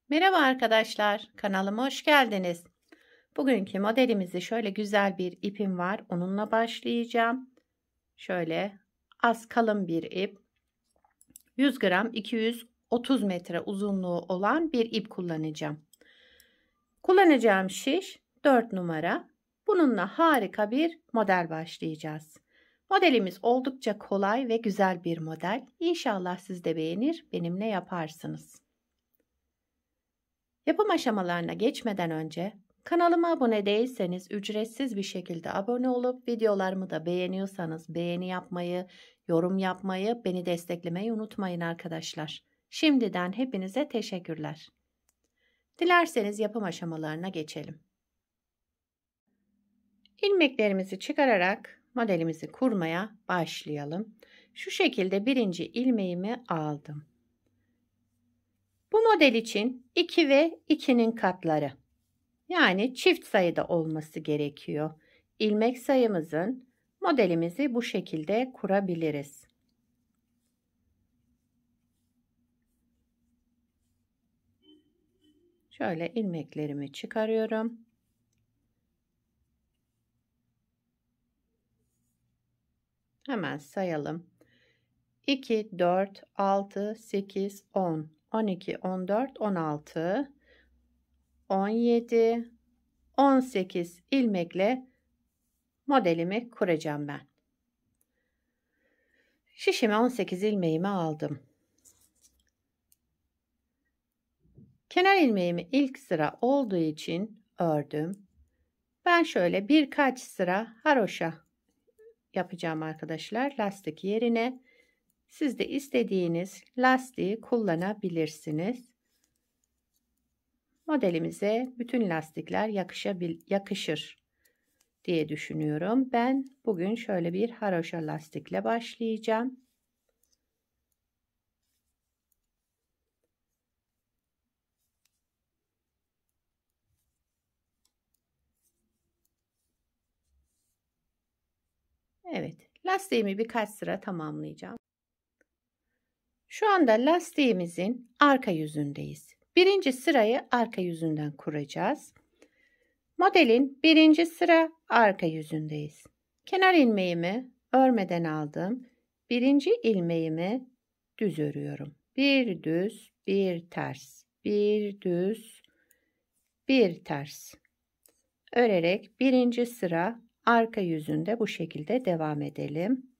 Merhaba arkadaşlar, kanalıma hoş geldiniz. Bugünkü modelimizi şöyle güzel bir ipim var, onunla başlayacağım. Şöyle az kalın bir ip, 100 gram 230 metre uzunluğu olan bir ip kullanacağım. Kullanacağım şiş 4 numara. Bununla harika bir model başlayacağız. Modelimiz oldukça kolay ve güzel bir model. İnşallah siz de beğenir, benimle yaparsınız. Yapım aşamalarına geçmeden önce kanalıma abone değilseniz ücretsiz bir şekilde abone olup videolarımı da beğeniyorsanız beğeni yapmayı, yorum yapmayı, beni desteklemeyi unutmayın arkadaşlar. Şimdiden hepinize teşekkürler. Dilerseniz yapım aşamalarına geçelim. İlmeklerimizi çıkararak modelimizi kurmaya başlayalım. Şu şekilde birinci ilmeğimi aldım. Bu model için 2 ve 2'nin katları. Yani çift sayıda olması gerekiyor. İlmek sayımızın modelimizi bu şekilde kurabiliriz. Şöyle ilmeklerimi çıkarıyorum. Hemen sayalım. 2, 4, 6, 8, 10, 12, 14, 16, 17, 18 ilmekle modelimi kuracağım ben. Şişime 18 ilmeğimi aldım. Kenar ilmeğimi ilk sıra olduğu için ördüm. Ben şöyle birkaç sıra haroşa yapacağım arkadaşlar. Lastik yerine siz de istediğiniz lastiği kullanabilirsiniz. Modelimize bütün lastikler yakışır diye düşünüyorum. Ben bugün şöyle bir haroşa lastikle başlayacağım. Evet, lastiğimi birkaç sıra tamamlayacağım. Şu anda lastiğimizin arka yüzündeyiz. Birinci sırayı arka yüzünden kuracağız. Modelin birinci sıra arka yüzündeyiz. Kenar ilmeğimi örmeden aldım. Birinci ilmeğimi düz örüyorum. Bir düz, bir ters, bir düz, bir ters. Örerek birinci sıra arka yüzünde bu şekilde devam edelim.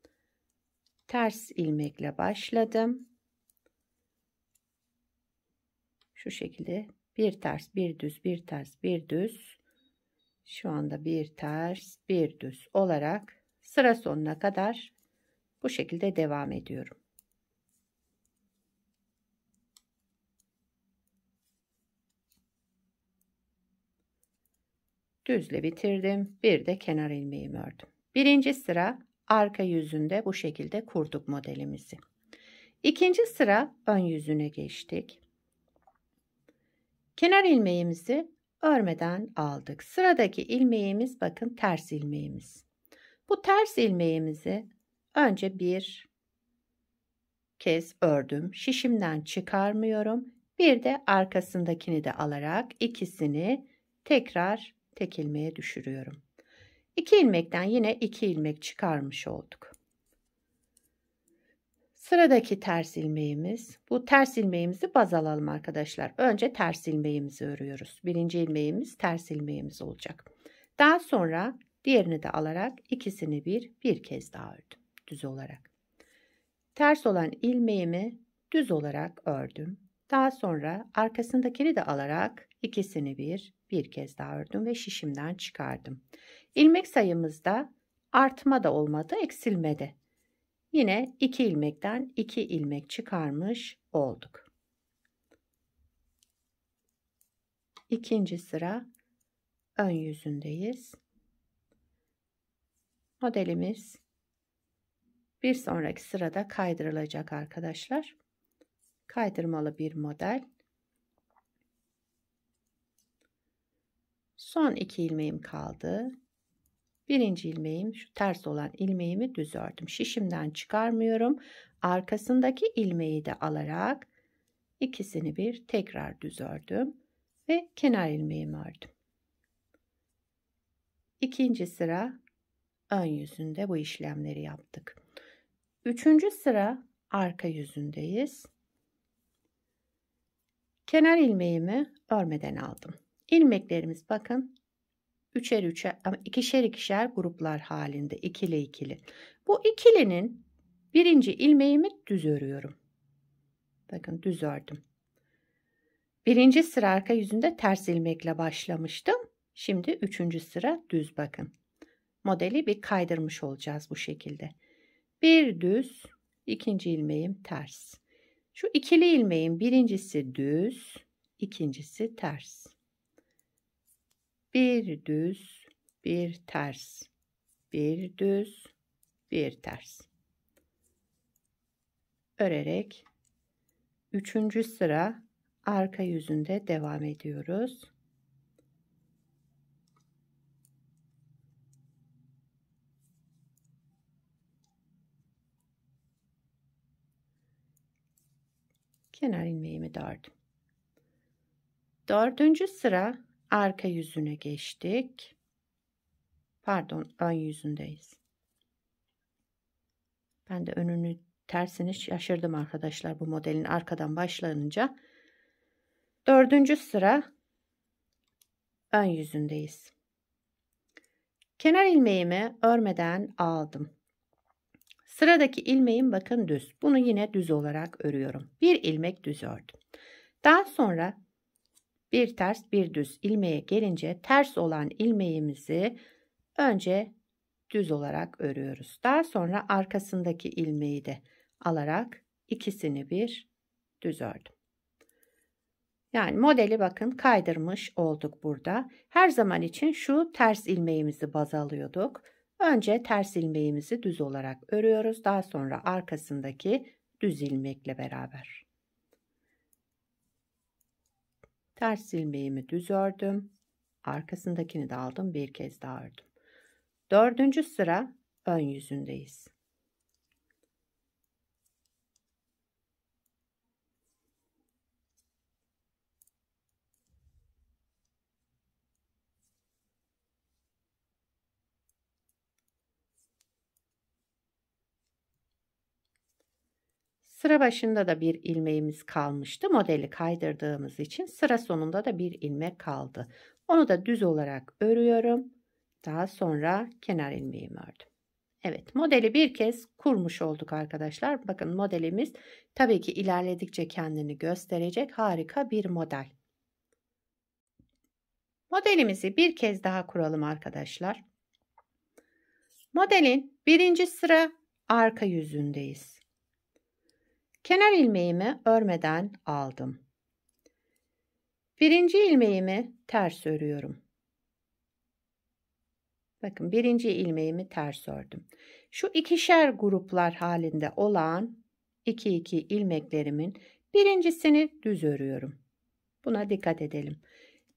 Ters ilmekle başladım. Şu şekilde bir ters, bir düz, bir ters, bir düz. Şu anda bir ters, bir düz olarak sıra sonuna kadar bu şekilde devam ediyorum. Düzle bitirdim. Bir de kenar ilmeğimi ördüm. Birinci sıra arka yüzünde bu şekilde kurduk modelimizi. İkinci sıra ön yüzüne geçtik. Kenar ilmeğimizi örmeden aldık. Sıradaki ilmeğimiz bakın ters ilmeğimiz. Bu ters ilmeğimizi önce bir kez ördüm. Şişimden çıkarmıyorum. Bir de arkasındakini de alarak ikisini tekrar tek ilmeğe düşürüyorum. 2 ilmekten yine 2 ilmek çıkarmış olduk. Sıradaki ters ilmeğimiz. Bu ters ilmeğimizi baz alalım arkadaşlar. Önce ters ilmeğimizi örüyoruz. Birinci ilmeğimiz ters ilmeğimiz olacak. Daha sonra diğerini de alarak ikisini bir kez daha ördüm. Düz olarak. Ters olan ilmeğimi düz olarak ördüm. Daha sonra arkasındakini de alarak ikisini bir kez daha ördüm ve şişimden çıkardım. İlmek sayımızda artma da olmadı, eksilme de. Yine 2 ilmekten 2 ilmek çıkarmış olduk. İkinci sıra ön yüzündeyiz. Modelimiz bir sonraki sırada kaydırılacak arkadaşlar. Kaydırmalı bir model. Son 2 ilmeğim kaldı. Birinci ilmeğim şu ters olan ilmeğimi düz ördüm. Şişimden çıkarmıyorum. Arkasındaki ilmeği de alarak İkisini bir tekrar düz ördüm ve kenar ilmeğimi ördüm. İkinci sıra ön yüzünde bu işlemleri yaptık. Üçüncü sıra arka yüzündeyiz. Kenar ilmeğimi örmeden aldım. İlmeklerimiz bakın üçer üçer ama ikişer ikişer gruplar halinde, ikili ikili. Bu ikilinin birinci ilmeğimi düz örüyorum. Bakın düz ördüm. Birinci sıra arka yüzünde ters ilmekle başlamıştım. Şimdi üçüncü sıra düz bakın. Modeli bir kaydırmış olacağız bu şekilde. Bir düz, ikinci ilmeğim ters. Şu ikili ilmeğin birincisi düz, ikincisi ters. Bir düz, bir ters. Bir düz, bir ters. Örerek üçüncü sıra arka yüzünde devam ediyoruz. Kenar ilmeğimi de ördüm. Dördüncü sıra arka yüzüne geçtik. Pardon, ön yüzündeyiz. Ben de önünü tersini şaşırdım arkadaşlar bu modelin arkadan başlanınca. Dördüncü sıra ön yüzündeyiz. Kenar ilmeğimi örmeden aldım. Sıradaki ilmeğim bakın düz. Bunu yine düz olarak örüyorum. Bir ilmek düz ördüm. Daha sonra bir ters bir düz ilmeğe gelince ters olan ilmeğimizi önce düz olarak örüyoruz. Daha sonra arkasındaki ilmeği de alarak ikisini bir düz ördüm. Yani modeli bakın kaydırmış olduk burada. Her zaman için şu ters ilmeğimizi baz alıyorduk. Önce ters ilmeğimizi düz olarak örüyoruz. Daha sonra arkasındaki düz ilmekle beraber. Ters ilmeğimi düz ördüm. Arkasındakini de aldım. Bir kez daha ördüm. Dördüncü sıra ön yüzündeyiz. Sıra başında da bir ilmeğimiz kalmıştı. Modeli kaydırdığımız için sıra sonunda da bir ilmek kaldı. Onu da düz olarak örüyorum. Daha sonra kenar ilmeğimi ördüm. Evet, modeli bir kez kurmuş olduk arkadaşlar. Bakın modelimiz tabii ki ilerledikçe kendini gösterecek harika bir model. Modelimizi bir kez daha kuralım arkadaşlar. Modelin birinci sıra arka yüzündeyiz. Kenar ilmeğimi örmeden aldım. Birinci ilmeğimi ters örüyorum. Bakın birinci ilmeğimi ters ördüm. Şu ikişer gruplar halinde olan 2 ilmeklerimin birincisini düz örüyorum. Buna dikkat edelim.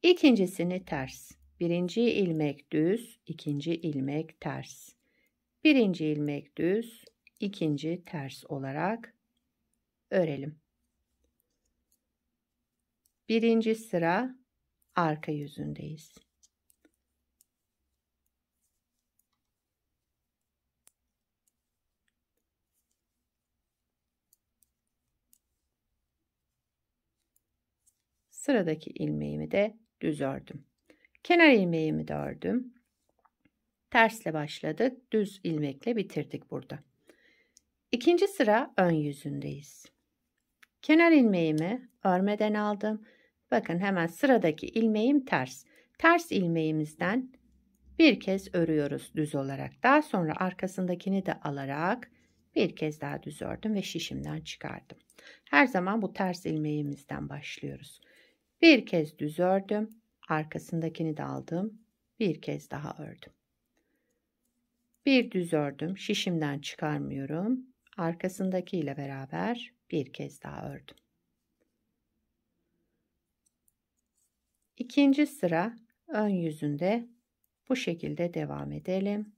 İkincisini ters. Birinci ilmek düz, ikinci ilmek ters. Birinci ilmek düz, ikinci ters olarak örelim. Birinci sıra arka yüzündeyiz. Sıradaki ilmeğimi de düz ördüm. Kenar ilmeğimi de ördüm. Tersle başladık. Düz ilmekle bitirdik burada. İkinci sıra ön yüzündeyiz. Kenar ilmeğimi örmeden aldım. Bakın hemen sıradaki ilmeğim ters. Ters ilmeğimizden bir kez örüyoruz düz olarak. Daha sonra arkasındakini de alarak bir kez daha düz ördüm ve şişimden çıkardım. Her zaman bu ters ilmeğimizden başlıyoruz. Bir kez düz ördüm. Arkasındakini de aldım. Bir kez daha ördüm. Bir düz ördüm. Şişimden çıkarmıyorum. Arkasındaki ile beraber bir kez daha ördüm. İkinci sıra ön yüzünde bu şekilde devam edelim.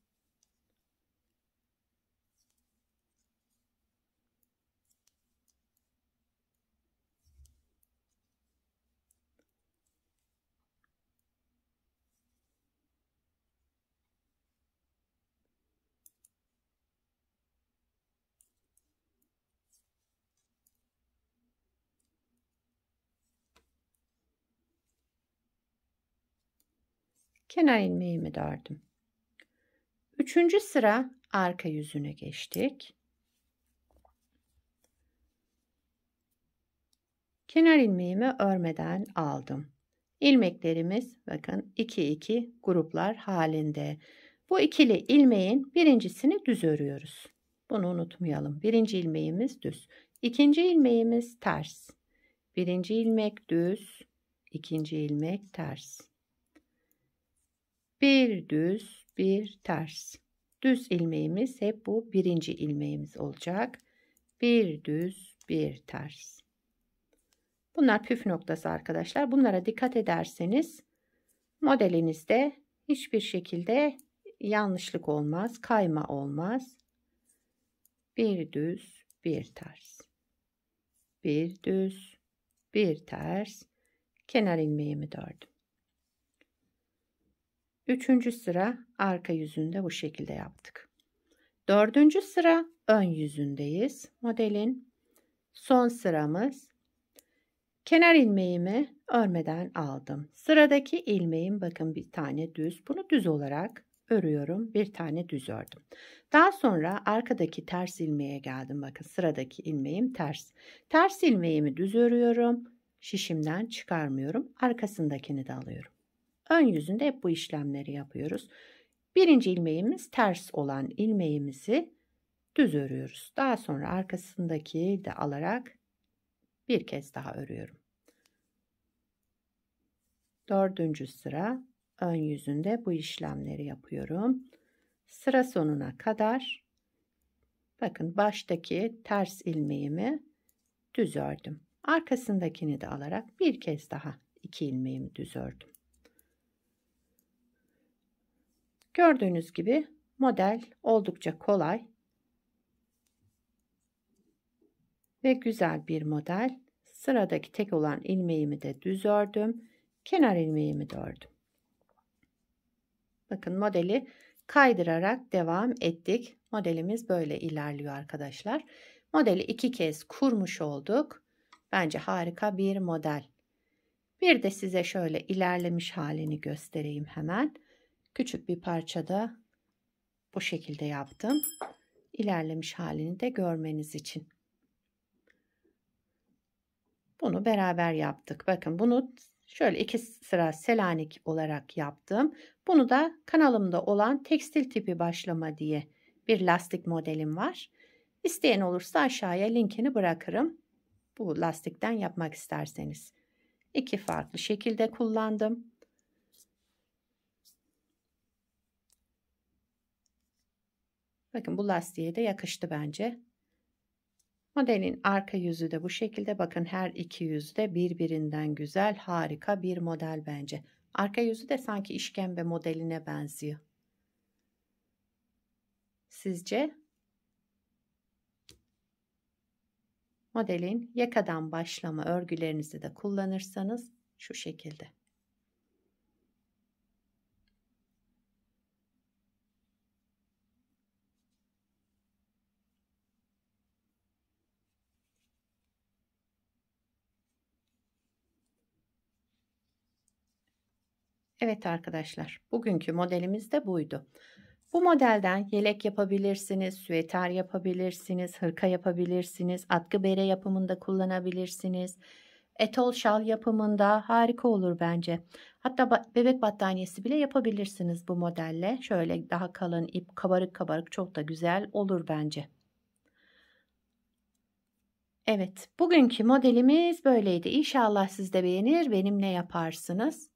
Kenar ilmeğimi de ördüm. 3. sıra arka yüzüne geçtik. Kenar ilmeğimi örmeden aldım. İlmeklerimiz bakın 2 gruplar halinde. Bu ikili ilmeğin birincisini düz örüyoruz. Bunu unutmayalım. Birinci ilmeğimiz düz. İkinci ilmeğimiz ters. Birinci ilmek düz. İkinci ilmek ters. Bir düz, bir ters. Düz ilmeğimiz hep bu birinci ilmeğimiz olacak. Bir düz, bir ters. Bunlar püf noktası arkadaşlar. Bunlara dikkat ederseniz modelinizde hiçbir şekilde yanlışlık olmaz, kayma olmaz. Bir düz, bir ters. Bir düz, bir ters. Kenar ilmeğimi de ördüm. 3. sıra arka yüzünde bu şekilde yaptık. 4. sıra ön yüzündeyiz. Modelin son sıramız. Kenar ilmeğimi örmeden aldım. Sıradaki ilmeğim bakın bir tane düz. Bunu düz olarak örüyorum. Bir tane düz ördüm. Daha sonra arkadaki ters ilmeğe geldim. Bakın sıradaki ilmeğim ters. Ters ilmeğimi düz örüyorum. Şişimden çıkarmıyorum. Arkasındakini de alıyorum. Ön yüzünde hep bu işlemleri yapıyoruz. Birinci ilmeğimiz ters olan ilmeğimizi düz örüyoruz. Daha sonra arkasındaki de alarak bir kez daha örüyorum. 4. sıra ön yüzünde bu işlemleri yapıyorum. Sıra sonuna kadar bakın baştaki ters ilmeğimi düz ördüm. Arkasındakini de alarak bir kez daha 2 ilmeğimi düz ördüm. Gördüğünüz gibi model oldukça kolay ve güzel bir model. Sıradaki tek olan ilmeğimi de düz ördüm. Kenar ilmeğimi de ördüm. Bakın modeli kaydırarak devam ettik. Modelimiz böyle ilerliyor arkadaşlar. Modeli 2 kez kurmuş olduk. Bence harika bir model. Bir de size şöyle ilerlemiş halini göstereyim hemen. Küçük bir parçada bu şekilde yaptım. İlerlemiş halini de görmeniz için. Bunu beraber yaptık. Bakın bunu şöyle 2 sıra Selanik olarak yaptım. Bunu da kanalımda olan tekstil tipi başlama diye bir lastik modelim var. İsteyen olursa aşağıya linkini bırakırım. Bu lastikten yapmak isterseniz. 2 farklı şekilde kullandım. Bakın bu lastiğe de yakıştı bence. Modelin arka yüzü de bu şekilde. Bakın her iki yüzü de birbirinden güzel, harika bir model bence. Arka yüzü de sanki işkembe modeline benziyor. Sizce? Modelin yakadan başlama örgülerinizi de kullanırsanız şu şekilde. Evet arkadaşlar, bugünkü modelimiz de buydu. Bu modelden yelek yapabilirsiniz, süeter yapabilirsiniz, hırka yapabilirsiniz, atkı bere yapımında kullanabilirsiniz. Etol şal yapımında harika olur bence. Hatta bebek battaniyesi bile yapabilirsiniz bu modelle. Şöyle daha kalın ip, kabarık kabarık, çok da güzel olur bence. Evet, bugünkü modelimiz böyleydi. İnşallah siz de beğenir, benimle yaparsınız.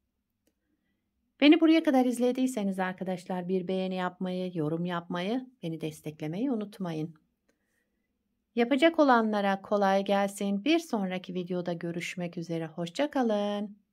Beni buraya kadar izlediyseniz arkadaşlar bir beğeni yapmayı, yorum yapmayı, beni desteklemeyi unutmayın. Yapacak olanlara kolay gelsin. Bir sonraki videoda görüşmek üzere. Hoşça kalın.